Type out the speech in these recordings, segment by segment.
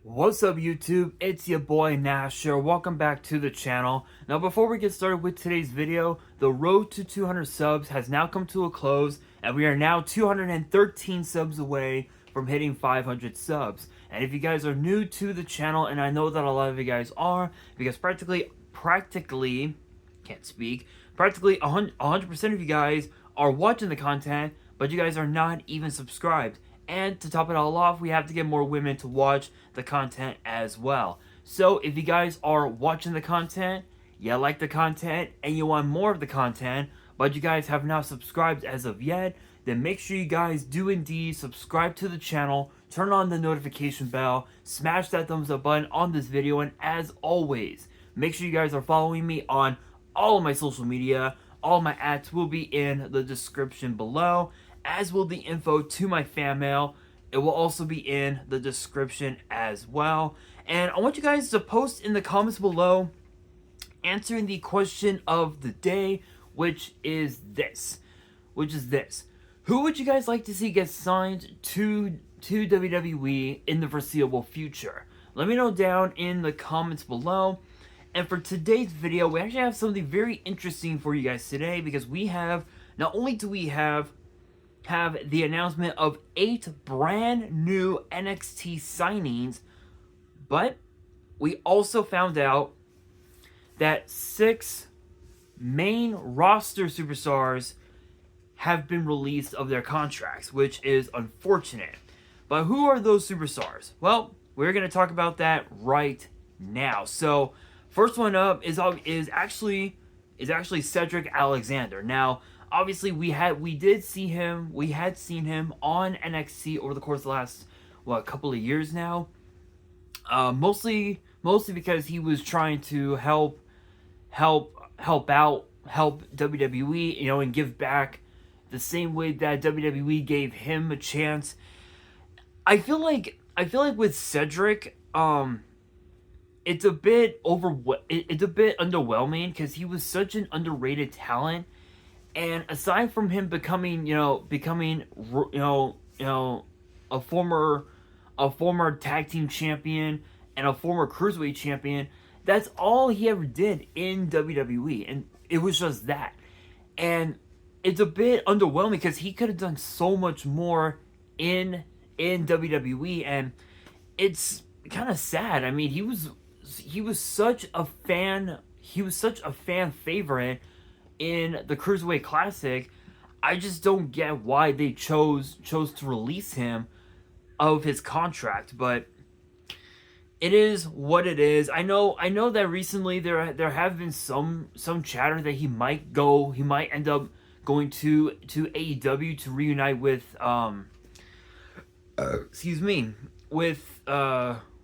What's up YouTube, it's your boy Nasher. Welcome back to the channel. Now before we get started with today's video, the road to 200 subs has now come to a close and we are now 213 subs away from hitting 500 subs. And if you guys are new to the channel, and I know that a lot of you guys are, because practically 100% of you guys are watching the content, but you guys are not even subscribed. And to top it all off, we have to get more women to watch the content as well. So if you guys are watching the content, you like the content, and you want more of the content, but you guys have not subscribed as of yet, then make sure you guys do indeed subscribe to the channel, turn on the notification bell, smash that thumbs up button on this video, and as always, make sure you guys are following me on all of my social media. All my ads will be in the description below, as will the info to my fan mail. It will also be in the description as well. And I want you guys to post in the comments below answering the question of the day, which is this. Who would you guys like to see get signed to WWE in the foreseeable future? Let me know down in the comments below. And for today's video, we actually have something very interesting for you guys today, because we have, not only do we have the announcement of 8 brand new NXT signings, but we also found out that 6 main roster superstars have been released of their contracts, which is unfortunate. But who are those superstars? Well, we're going to talk about that right now. So, first one up is actually Cedric Alexander. Now, obviously, we had seen him on NXT over the course of the last couple of years now. Mostly because he was trying to help WWE, and give back the same way that WWE gave him a chance. I feel like with Cedric, it's a bit underwhelming, because he was such an underrated talent. And aside from him becoming a former tag team champion and a former cruiserweight champion, that's all he ever did in WWE, and it was just that. And it's a bit underwhelming, because he could have done so much more in WWE, and it's kind of sad. I mean, he was such a fan favorite in the Cruiserweight Classic. I just don't get why they chose to release him of his contract, but it is what it is. I know that recently there have been some chatter that he might end up going to AEW to reunite with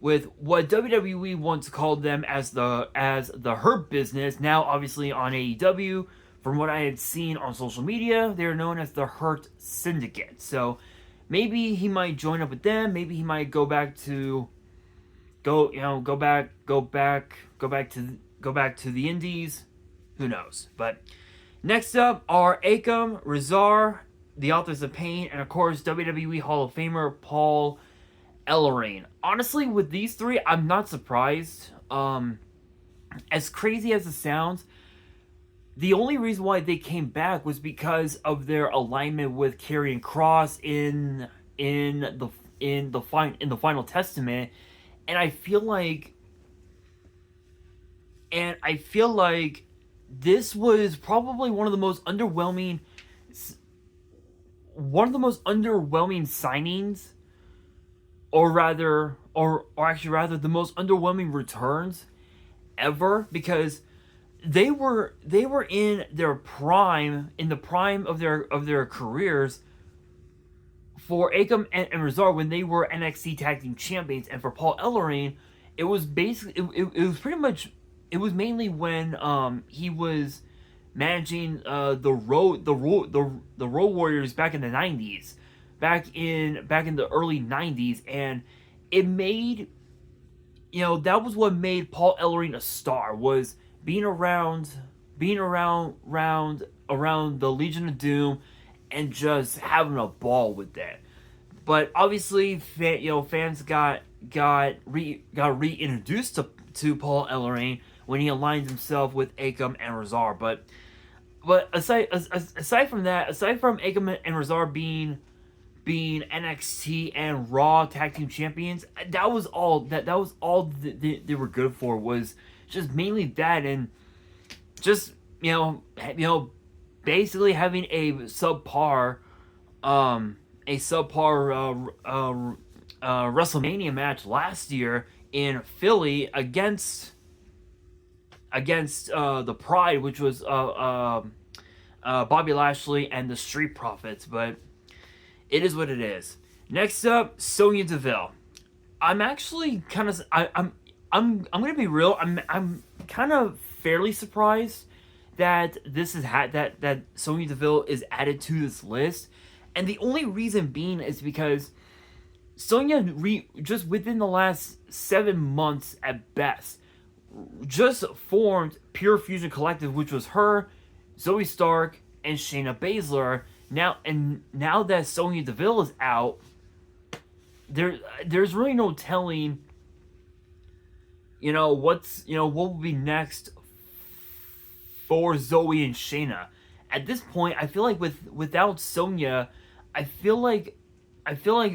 with what WWE once called them as the Hurt Business. Now, obviously, on AEW, from what I had seen on social media, they're known as the Hurt Syndicate. So maybe he might join up with them. Maybe he might go back to the Indies. Who knows? But next up are Akam, Rezar, the Authors of Pain, and of course WWE Hall of Famer Paul Ellering. Honestly, with these 3, I'm not surprised. As crazy as it sounds, the only reason why they came back was because of their alignment with Karrion Kross in the Final Testament, and I feel like this was probably one of the most underwhelming signings, or actually rather the most underwhelming returns ever, because they were in their prime, in the prime of their careers, for Akam and Rezar when they were NXT Tag Team Champions, and for Paul Ellering, it was basically it was mainly when he was managing the Road Warriors back in the 90s, back in the early 90s, and it made, that was what made Paul Ellering a star, was being around the Legion of Doom and just having a ball with that. But obviously, fans got got reintroduced to Paul Ellering when he aligned himself with Akam and Razor. But aside from that, aside from Akam and Razor being NXT and Raw tag team champions, that was all they were good for, was just mainly that, and just basically having a subpar WrestleMania match last year in Philly against the Pride, which was Bobby Lashley and the Street Profits. But it is what it is. Next up, Sonya Deville. I'm actually kind of I'm gonna be real. I'm kind of fairly surprised that this is that Sonya Deville is added to this list, and the only reason being is because Sonya just within the last 7 months at best just formed Pure Fusion Collective, which was her, Zoe Stark, and Shayna Baszler. Now that Sonya Deville is out, there's really no telling, what will be next for Zoe and Shayna. At this point, I feel like without Sonya, I feel like both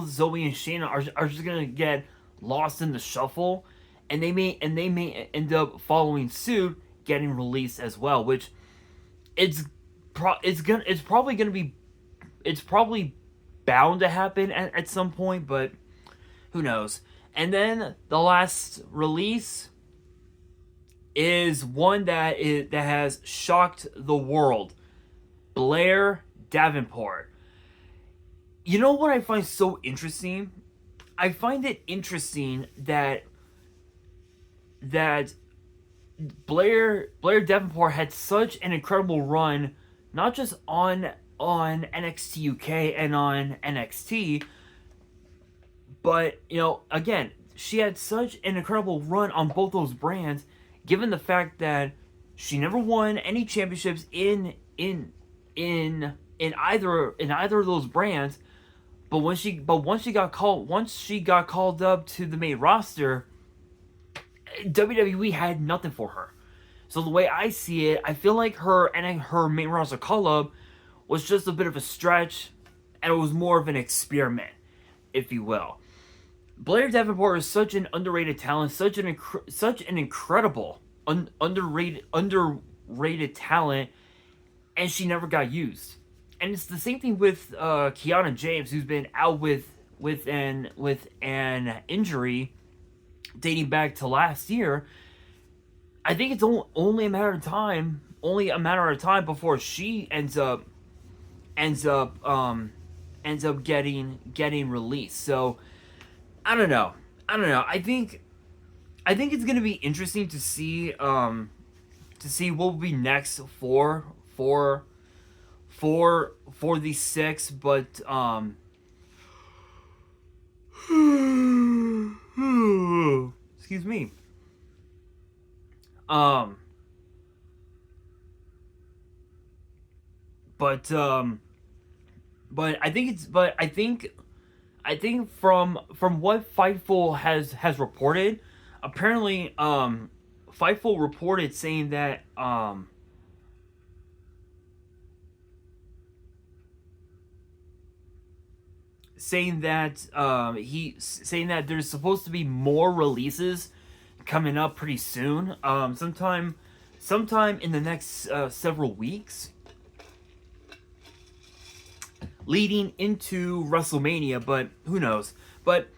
Zoe and Shayna are just gonna get lost in the shuffle, and they may end up following suit, getting released as well, which it's probably bound to happen at some point, but who knows. And then the last release is one that has shocked the world. Blair Davenport. You know what I find so interesting? I find it interesting that Blair Davenport had such an incredible run, not just on NXT UK and on NXT, but again, she had such an incredible run on both those brands, given the fact that she never won any championships in either of those brands. But once she got called up to the main roster, WWE had nothing for her. So the way I see it, I feel like her main roster call up was just a bit of a stretch, and it was more of an experiment, if you will. Blair Davenport is such an underrated talent, such an incredible underrated talent, and she never got used. And it's the same thing with Kiana James, who's been out with an injury dating back to last year. I think it's only a matter of time before she ends up getting released. So I don't know. I think it's gonna be interesting to see what will be next for these six, but excuse me. But I think from what Fightful has reported, apparently Fightful reported saying that saying that there's supposed to be more releases coming up pretty soon, sometime in the next several weeks, leading into WrestleMania, but who knows. But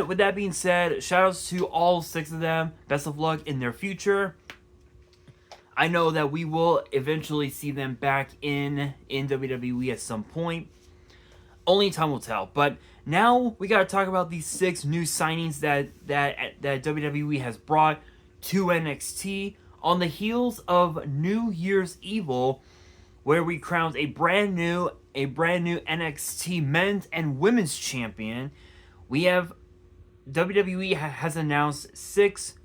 with that being said, shout outs to all 6 of them. Best of luck in their future. I know that we will eventually see them back in WWE at some point. Only time will tell. But now we gotta talk about these 6 new signings that WWE has brought to NXT on the heels of New Year's Evil, where we crowned a brand new NXT men's and women's champion. We have WWE has announced six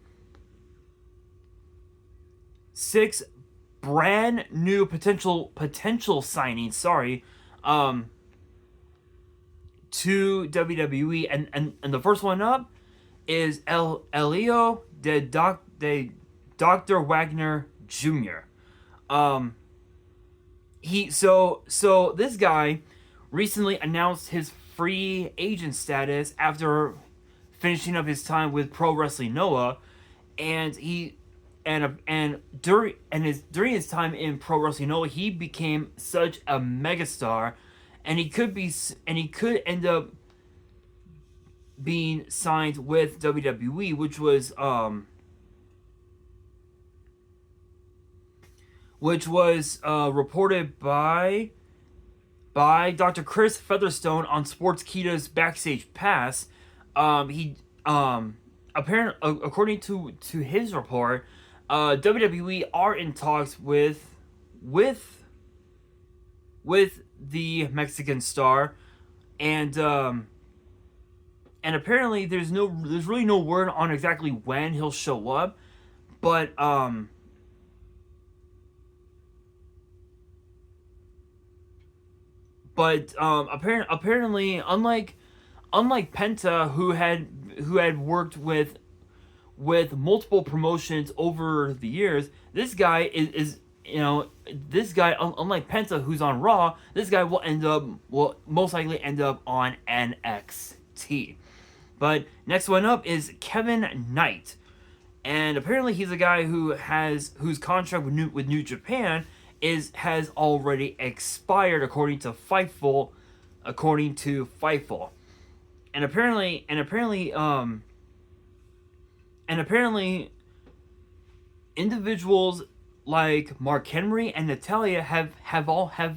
brand new potential signings. to WWE, and the first one up is Elio de Dr. Wagner Jr. So this guy recently announced his free agent status after finishing up his time with Pro Wrestling Noah, and during his time in Pro Wrestling Noah, he became such a megastar, and he could end up being signed with WWE, which was reported by Dr. Chris Featherstone on Sportskeeda's Backstage Pass. According to his report, WWE are in talks with the Mexican star, and apparently there's really no word on exactly when he'll show up, but apparently, unlike Penta, who had worked with multiple promotions over the years, this guy unlike Penta, who's on Raw, this guy will most likely end up on NXT. But next one up is Kevin Knight, and apparently he's a guy whose contract with New Japan has already expired, according to Fightful. And apparently individuals like Mark Henry and Natalia have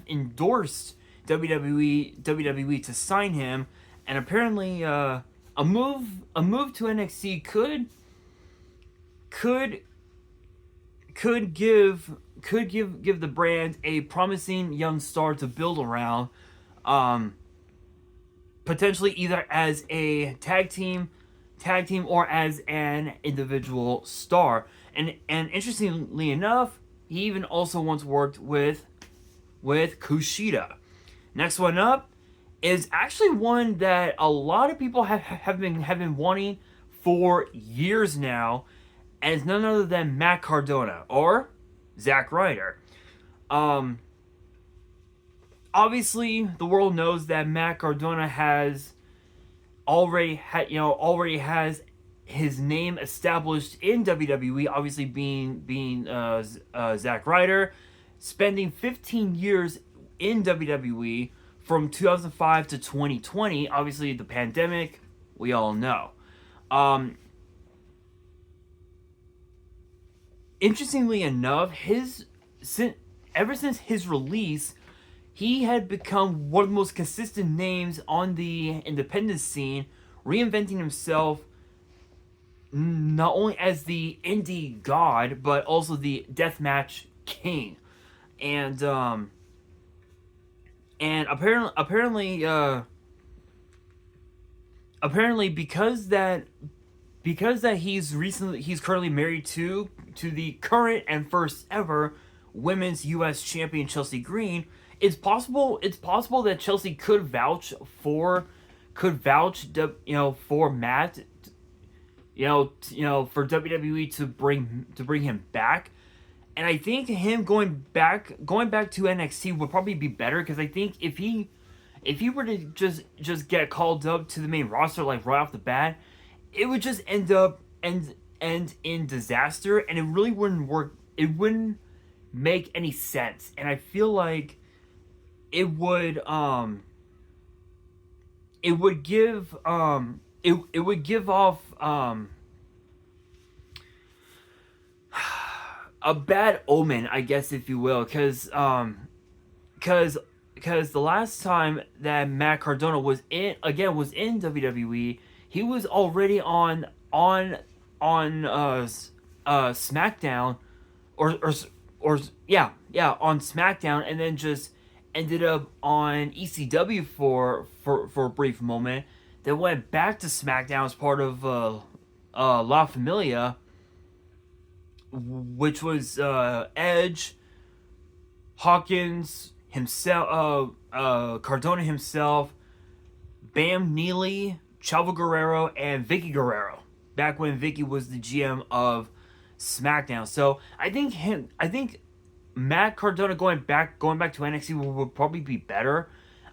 endorsed WWE to sign him, and apparently a move to NXT could give the brand a promising young star to build around, potentially either as a tag team or as an individual star. And interestingly enough, he even also once worked with Kushida. Next one up is actually one that a lot of people have been wanting for years now, and it's none other than Matt Cardona, or Zack Ryder. Obviously, the world knows that Matt Cardona already has his name established in WWE. Obviously, being Zack Ryder, spending 15 years in WWE from 2005 to 2020. Obviously, the pandemic, we all know. Interestingly enough, ever since his release, he had become one of the most consistent names on the independent scene, reinventing himself not only as the indie god, but also the deathmatch king. And apparently because he's currently married to the current and first ever women's U.S. champion Chelsea Green, it's possible that Chelsea could vouch for Matt, for WWE to bring him back. And I think him going back to NXT would probably be better, because I think if he were to just get called up to the main roster like right off the bat, it would just end in disaster, and it really wouldn't work. It wouldn't make any sense, and I feel like it would give off a bad omen, I guess, if you will, because the last time that Matt Cardona was in WWE, he was already on SmackDown, on SmackDown, and then just ended up on ECW for a brief moment. Then went back to SmackDown as part of La Familia, which was Edge, Hawkins himself, Cardona himself, Bam Neely, Chavo Guerrero, and Vicky Guerrero. Back when Vicky was the GM of SmackDown. So I think Matt Cardona going back to NXT would probably be better.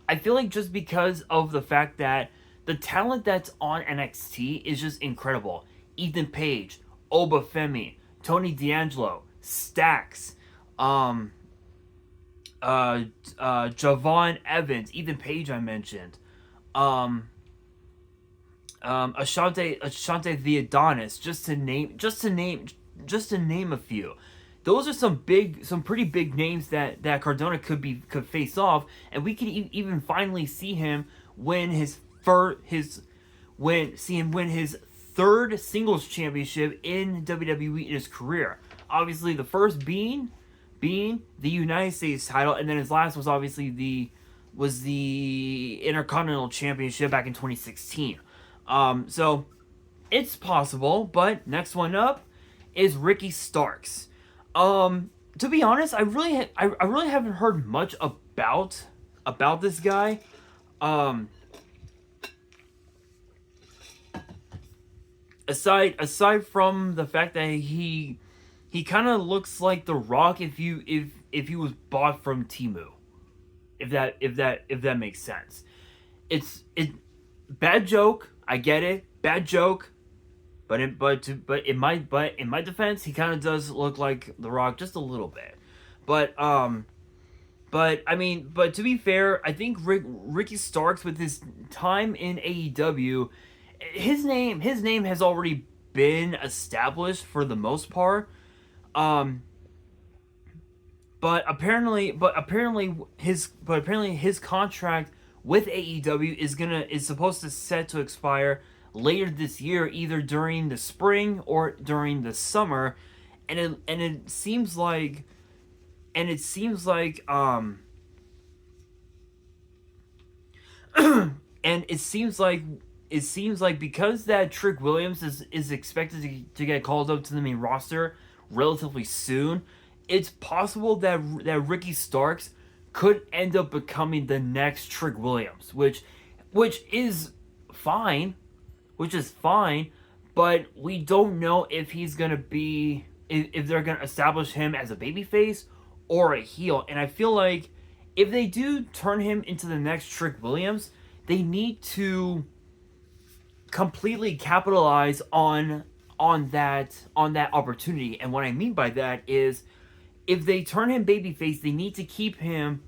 I feel like just because of the fact that the talent that's on NXT is just incredible. Ethan Page, Oba Femi, Tony D'Angelo, Stax, Javon Evans, Ethan Page I mentioned, Ashante the Adonis, just to name a few. Those are some pretty big names that Cardona could face off, and we could even finally see him win his third singles championship in WWE in his career. Obviously, the first being the United States title, and then his last was obviously the Intercontinental Championship back in 2016. So it's possible, but next one up is Ricky Starks. To be honest, I really haven't heard much about this guy. Aside from the fact that he kind of looks like The Rock if he was bought from Temu, if that makes sense. It's bad joke. I get it, bad joke. But in my defense, he kind of does look like The Rock just a little bit. But to be fair, I think Ricky Starks, with his time in AEW, his name has already been established for the most part. But apparently his contract with AEW is supposed to set to expire later this year, either during the spring or during the summer, and it seems like and it seems like because that Trick Williams is expected to get called up to the main roster relatively soon, it's possible that Ricky Starks could end up becoming the next Trick Williams, which is fine. But we don't know if he's gonna be if they're gonna establish him as a babyface or a heel. And I feel like if they do turn him into the next Trick Williams, they need to completely capitalize on that opportunity. And what I mean by that is, if they turn him babyface, they need to keep him.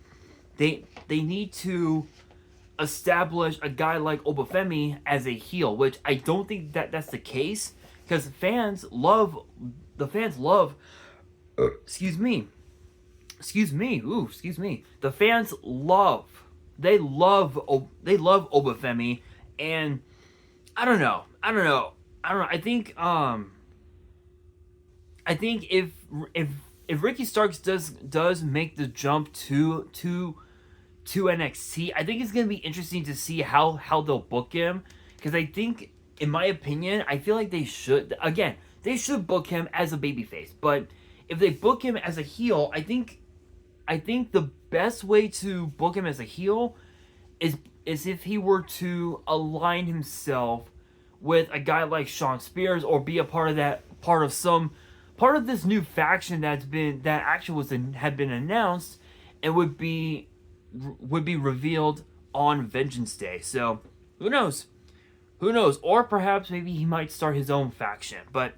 They need to establish a guy like Obafemi as a heel, which I don't think that's the case, because the fans love. Excuse me. The fans love. They love Obafemi, and I don't know. I think if Ricky Starks does make the jump to NXT, I think it's gonna be interesting to see how they'll book him, because I think, in my opinion, I feel like they should book him as a babyface. But if they book him as a heel, I think the best way to book him as a heel is if he were to align himself with a guy like Shawn Spears, or be a part of this new faction had been announced and would be revealed on Vengeance Day. So who knows? Or perhaps maybe he might start his own faction. But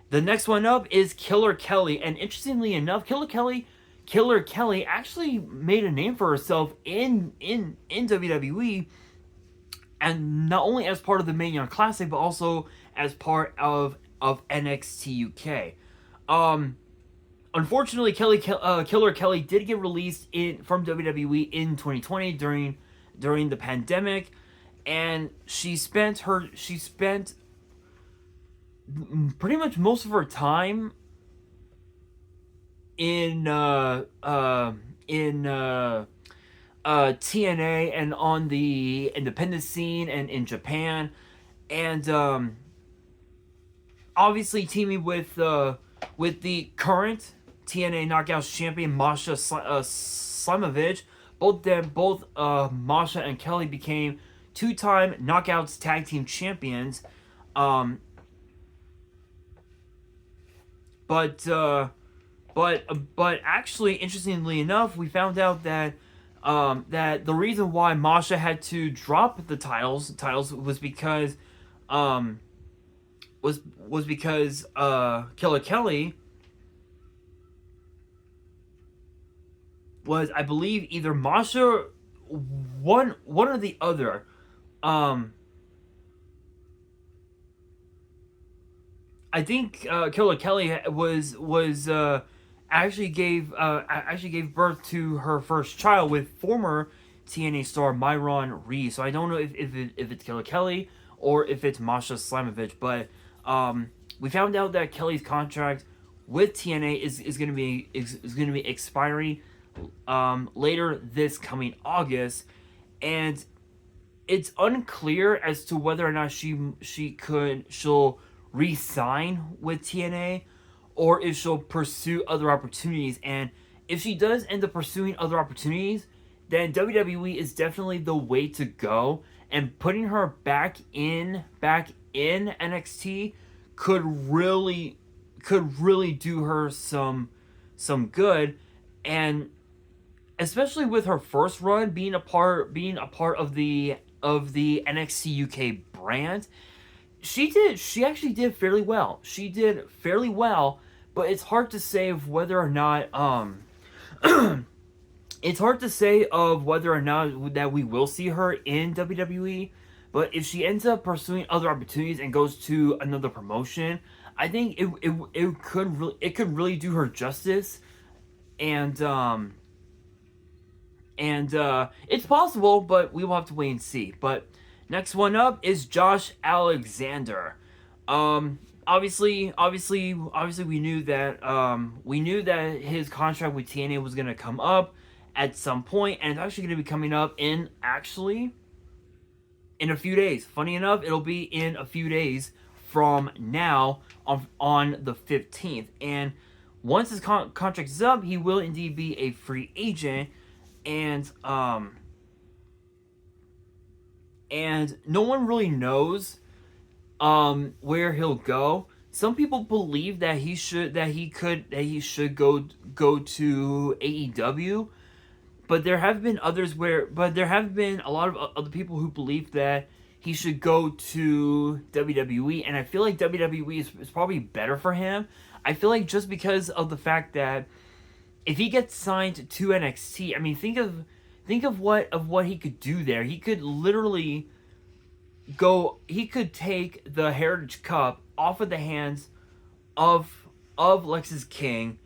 the next one up is Killer Kelly, and interestingly enough, Killer Kelly actually made a name for herself in WWE, and not only as part of the Mae Young Classic, but also as part of NXT UK. Unfortunately, Killer Kelly did get released from WWE in 2020 during the pandemic, and she spent pretty much most of her time in TNA and on the independent scene and in Japan, and obviously teaming with the current TNA Knockouts champion Masha Slamovich. Both Masha and Kelly became two-time Knockouts Tag Team Champions. Um, but actually, interestingly enough, we found out that that the reason why Masha had to drop the titles was because was because Killer Kelly was, I believe, either Masha, one or the other. I think Killer Kelly actually gave birth to her first child with former TNA star Myron Reed. So I don't know if it's Killer Kelly or if it's Masha Slamovich, but we found out that Kelly's contract with TNA is going to be expiring later this coming August, and it's unclear as to whether or not she'll re-sign with TNA or if she'll pursue other opportunities. And if she does end up pursuing other opportunities, then WWE is definitely the way to go, and putting her back in NXT could really do her some good. And especially with her first run being a part of the NXT UK brand, she actually did fairly well. She did fairly well, but it's hard to say of whether or not it's hard to say of whether or not that we will see her in WWE. But if she ends up pursuing other opportunities and goes to another promotion, I think it could really do her justice. And it's possible, but we will have to wait and see. But next one up is Josh Alexander. Obviously, we knew that his contract with TNA was gonna come up at some point, and it's actually gonna be coming up in a few days. Funny enough, it'll be in a few days from now on the 15th. And once his contract is up, he will indeed be a free agent. And no one really knows where he'll go. Some people believe that he should go to AEW, but there have been a lot of other people who believe that he should go to WWE, and I feel like WWE is probably better for him. I feel like just because of the fact that if he gets signed to NXT, I mean, think of what he could do there. He could literally take the Heritage Cup off of the hands of Lexis King,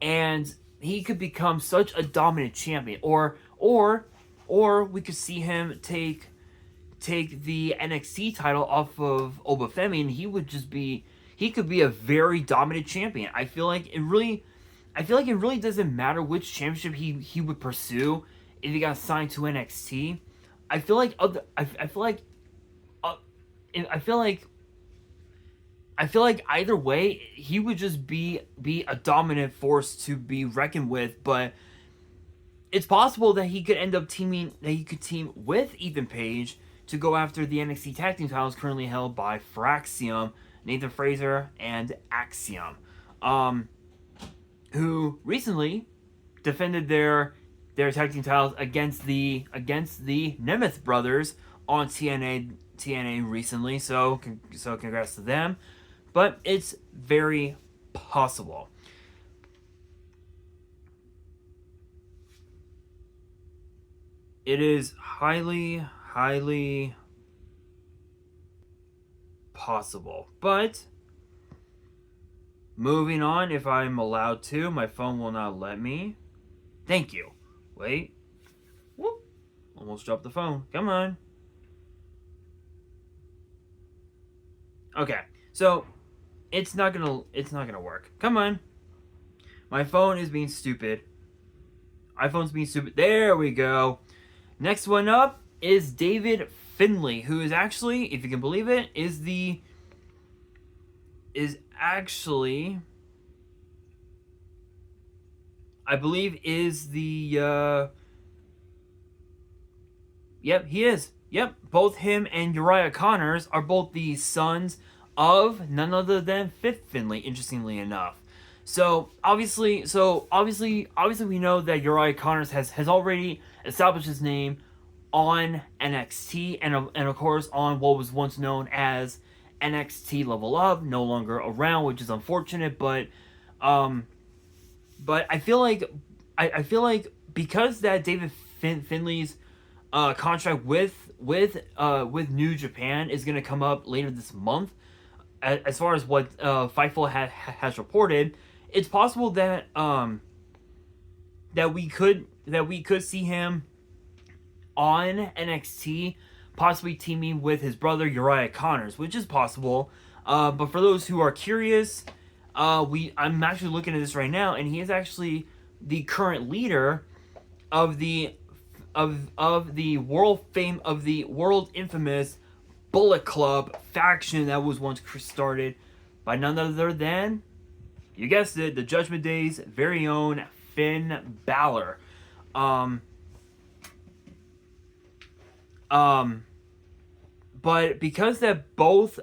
and he could become such a dominant champion. Or we could see him take the NXT title off of Obafemi, and he could be a very dominant champion. I feel like it really doesn't matter which championship he would pursue if he got signed to NXT. I feel like either way he would just be a dominant force to be reckoned with. But it's possible that he could team with Ethan Page to go after the NXT Tag Team titles currently held by Fraxium, Nathan Fraser, and Axiom, who recently defended their tag team titles against the Nemeth brothers on TNA recently. So congrats to them. But it's very possible. It is highly possible. But moving on, if I'm allowed to. My phone will not let me. Thank you. Wait. Whoop. Almost dropped the phone. Come on. Okay. So it's not gonna work. Come on. My phone is being stupid. iPhone's being stupid. There we go. Next one up is David Finlay, who is actually, if you can believe it, is actually, I believe, is the Yep, he is. Yep, both him and Uriah Connors are both the sons of none other than Fit Finlay. Interestingly enough, obviously, we know that Uriah Connors has already established his name on NXT and of course on what was once known as NXT Level Up, no longer around, which is unfortunate. Um, but I feel like because that David Finlay's contract with New Japan is going to come up later this month. As far as what Fightful has reported, it's possible that that we could see him on NXT, possibly teaming with his brother Uriah Connors, which is possible. But for those who are curious, I'm actually looking at this right now, and he is actually the current leader of the world infamous Bullet Club faction that was once started by none other than, you guessed it, the Judgment Day's very own Finn Balor. But because that both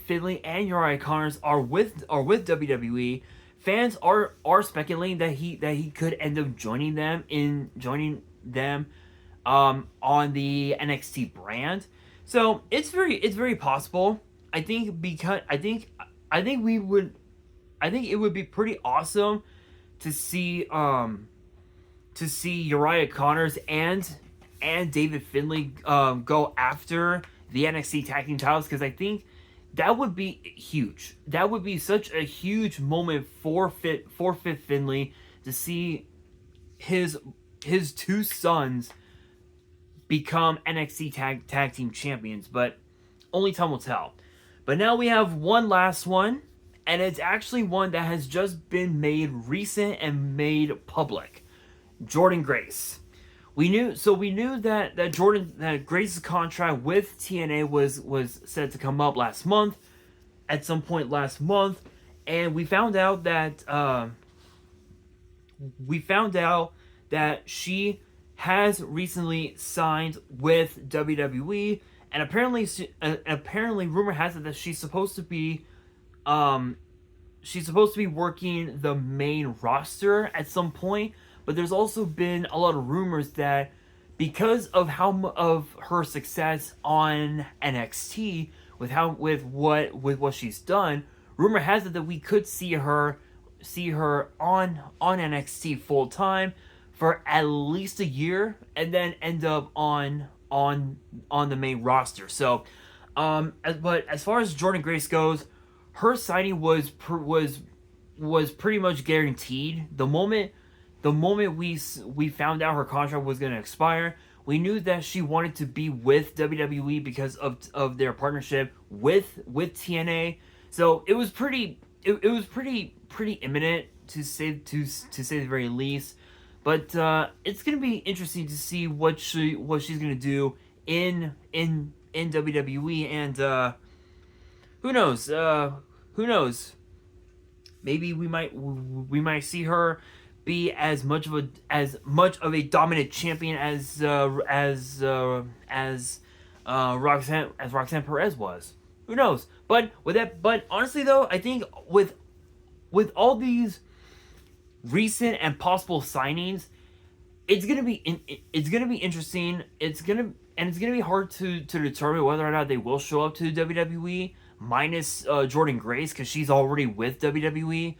Finlay and Uriah Connors are with WWE, fans are speculating that he could end up joining them on the NXT brand. So it's very possible. I think it would be pretty awesome to see Uriah Connors and David Finlay go after the NXT tag team titles, because I think that would be huge. That would be such a huge moment for Fit Finlay to see his two sons become NXT tag team champions, but only time will tell. But now we have one last one, and it's actually one that has just been made recent and made public. Jordynne Grace. We knew that Grace's contract with TNA was set to come up at some point last month, and we found out that she has recently signed with WWE, and apparently rumor has it that she's supposed to be working the main roster at some point. But there's also been a lot of rumors that because of of her success on NXT with what she's done, rumor has it that we could see her on NXT full time for at least a year, and then end up on the main roster. So, but as far as Jordynne Grace goes, her signing was pretty much guaranteed. The moment we found out her contract was going to expire, we knew that she wanted to be with WWE because of their partnership with TNA. So it was pretty imminent, to say the very least. But it's going to be interesting to see what she's going to do in WWE, and who knows? Maybe we might see her be as much of a dominant champion as Roxanne Perez was. Who knows? But honestly though, I think with all these recent and possible signings, it's gonna be interesting. It's gonna be hard to determine whether or not they will show up to WWE minus Jordynne Grace, because she's already with WWE.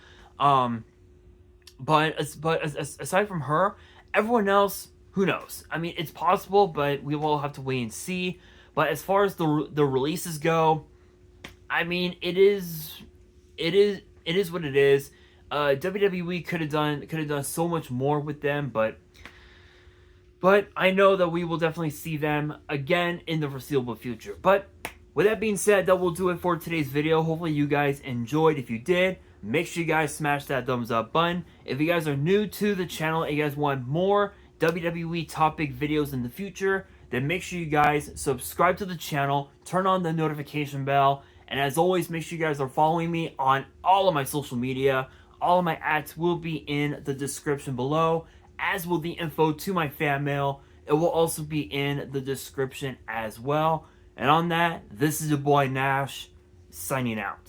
But aside from her, everyone else, who knows? I mean, it's possible, but we will have to wait and see. But as far as the releases go, I mean, it is what it is. WWE could have done so much more with them, but I know that we will definitely see them again in the foreseeable future. But with that being said, that will do it for today's video. Hopefully you guys enjoyed. If you did, make sure you guys smash that thumbs up button. If you guys are new to the channel and you guys want more WWE topic videos in the future, then make sure you guys subscribe to the channel, turn on the notification bell, and as always, make sure you guys are following me on all of my social media. All of my ads will be in the description below, as will the info to my fan mail. It will also be in the description as well. And on that, this is your boy Nash, signing out.